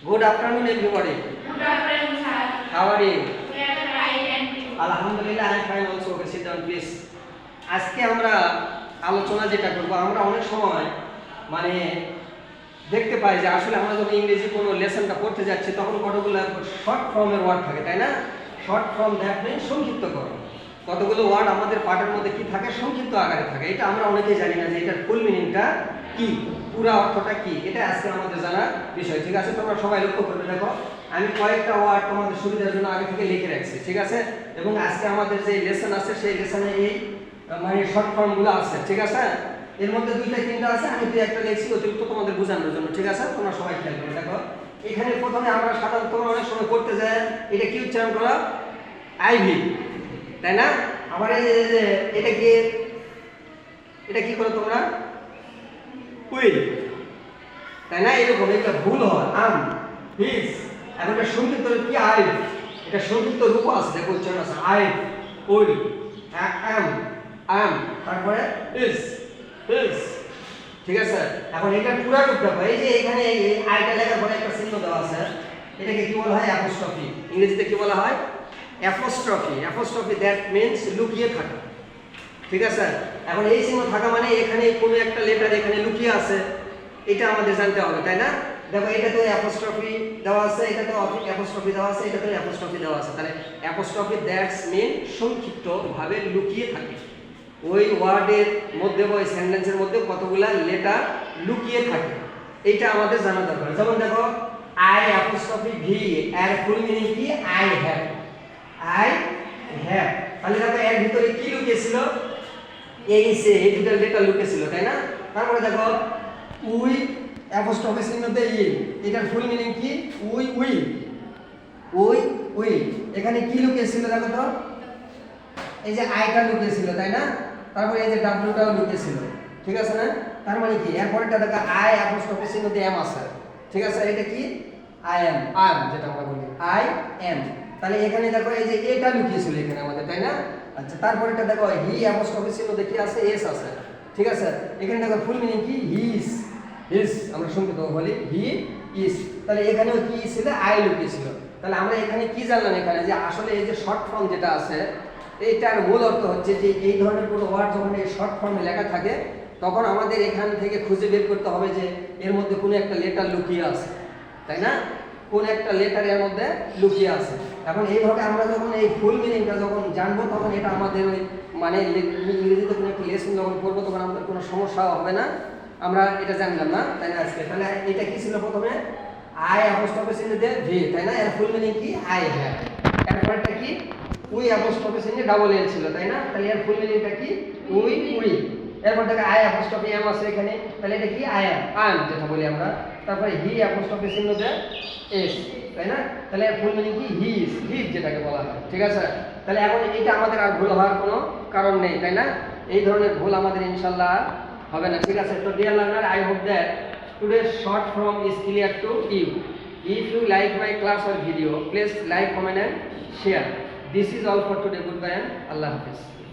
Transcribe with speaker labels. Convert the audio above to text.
Speaker 1: Good afternoon, everybody.
Speaker 2: Good afternoon, sir.
Speaker 1: How are you?
Speaker 2: We are fine and you?
Speaker 1: Alhamdulillah, I am fine also. Okay, sit down, please. আজকে আমরা আলোচনা যেটা করব, আমরা অনেক সময় মানে দেখতে পাই যে আসলে আমরা যখন ইংরেজি কোনো লেসনটা পড়তে যাচ্ছি তখন কতগুলো শর্ট ফর্মের ওয়ার্ড থাকে, তাই না? শর্ট ফর্ম দ্যাট মিনস সংক্ষিপ্তকরণ। কতগুলো ওয়ার্ড আমাদের পাঠের মধ্যে কি থাকে, সংক্ষিপ্ত আকারে থাকে। এটা আমরা অনেকেই জানি না যে এটার ফুল মিনিংটা কি, পুরা অর্থটা কি। এটা আজকে আমাদের জানার বিষয়, ঠিক আছে? তোমরা সবাই লক্ষ্য করবে, দেখো আমি কয়েকটা ওয়ার্ড তোমাদের সুবিধার জন্য আগে থেকে লিখে রাখছি, ঠিক আছে? এবং আজকে আমাদের যে লেসন আছে সেই লেসনে এই মানে শর্ট ফর্মগুলো আছে, ঠিক আছে? এর মধ্যে দুইটা তিনটা আছে, আমি দুই একটা লিখছি অতিরিক্ত তোমাদের বোঝানোর জন্য, ঠিক আছে? তোমরা সবাই খেয়াল করবে। দেখো এখানে প্রথমে আমরা সাধারণত অনেক সময় করতে যাই, এটা কি উচ্চারণ করা? আইভি, তাই না? আবার এই যে এটা কি করো তোমরা? উইল, তাই না? এরকম একটা ভুল হয়। আম, হিজ, এখন এটা সংক্ষিপ্ত কি? আইভ। এটা সংক্ষিপ্ত রূপ আছে, দেখো উচ্চারণ আছে আইভ, উইল, আম, তারপরে ইজ, হিজ, ঠিক আছে? এখন এটা পুরো রূপটা পাই, এই যে এখানে এই আইটা লেখার পরে একটা চিহ্ন দেওয়া আছে, এটাকে কি বলা হয়? অ্যাপোস্ট্রফি। ইংরেজিতে কি বলা হয়? অ্যাপোস্ট্রফি। অ্যাপোস্ট্রফি দ্যাট মিন্স লুকিয়ে থাকা, ঠিক আছে? এখন এই চিহ্ন থাকা মানে এখানে কোনো একটা লেটার এখানে লুকিয়ে আছে, এটা আমাদের জানতে হবে, তাই না? দেখো এটা তো অ্যাপোস্ট্রফি দেওয়া আছে, এটা তো অ্যাপোস্ট্রফি দেওয়া আছে, এটা তো অ্যাপোস্ট্রফি দেওয়া আছে। তাহলে অ্যাপোস্ট্রফি দ্যাটস মিন সংক্ষিপ্ত ভাবে লুকিয়ে থাকে। ওই ওয়ার্ডের মধ্যে বা ওই সেন্টেন্সের মধ্যে কতগুলা লেটার লুকিয়ে থাকে, এইটা আমাদের জানা দরকার। যেমন দেখো আই অ্যাপোস্ট্রফি ভি, এর ফুল মিনিং কি? I have, I have. তাহলে দেখো এর ভিতরে কি লুকিয়েছিল? এই দুটো লেটার লুকিয়েছিল, তাই না? তারপরে দেখো উই অ্যাপোস্ট্রফি চিহ্নতে ই, এটার ফুল মিনিং কি? উই। এখানে কি লুকিয়েছিল দেখো তো? এই যে আইটা লুকিয়েছিল, তাই না? তারপরে এই যে ডাব্লিউটাও লুকিয়েছিল, ঠিক আছে না? তার মানে কি? এরপরটা দেখো আই অ্যাপোস্ট্রফি চিহ্নতে এম আছে, ঠিক আছে? এটা কি? আই এম, যেটা আমরা বলি আই এম। তাহলে এখানে দেখো এই যে এটা লুকিয়েছিল এখানে আমাদের, তাই না? আচ্ছা, তারপরেটা দেখো হি অ্যাপোস্ট্রফি চিহ্ন দেখি আছে, এস আছে, ঠিক আছে? এখানে দেখো ফুল মিনিং কি? হিজ, আমরা সংক্ষিপ্ত বলি হি ইজ। তাহলে এখানেও কি ছিল? আই লুকিয়েছিল। তাহলে আমরা এখানে কি জানলাম? এখানে যে আসলে এই যে শর্ট ফর্ম যেটা আছে, এইটার মূল অর্থ হচ্ছে যে এই ধরনের কোনো ওয়ার্ড যখন এই শর্ট ফর্মে লেখা থাকে তখন আমাদের এখান থেকে খুঁজে বের করতে হবে যে এর মধ্যে কোনো একটা লেটার লুকিয়ে আছে, তাই না? কোন একটা লেটার এর মধ্যে লুকিয়ে আছে। এখন এইভাবে আমরা যখন এই ফুল মিনিংটা যখন জানবো তখন এটা আমাদের ওই মানে ইংরেজিতে কোনো একটা লেসন যখন করবো তখন আমাদের কোনো সমস্যা হবে না। আমরা এটা জানলাম না, তাই না? আজকে তাহলে এটা কি ছিল? প্রথমে আই অ্যাপোস্ট্রফি চিহ্ন দিয়ে ভি, তাই না? এর ফুল মিনিং কি? I have. এরপরটা কি? উই অ্যাপোস্ট্রফি চিহ্ন ডাবল এল ছিল, তাই না? তাহলে এর ফুল মিনিংটা কি? উই। এরপর দেখো আই অ্যাপোস্ট্রফি এম আছে এখানে, তাহলে এটা কি? আই এম, যেটা বলি আমরা। তারপরে হি অ্যাপোস্ট্রফি চিহ্ন দিয়ে এস, তাই না? তাহলে এর ফুল মিনিং কি? হিজ যেটাকে বলা হয়, ঠিক আছে? তাহলে এখন এটা আমাদের আর ভুল হওয়ার কোনো কারণ নেই, তাই না? এই ধরনের ভুল আমাদের ইনশাআল্লাহ হবে না, ঠিক আছে? তো deer learner, I hope that today's short form is clear to you. If you like my class or video, please like, comment and share. This is all for today. Goodbye and Allah Hafiz.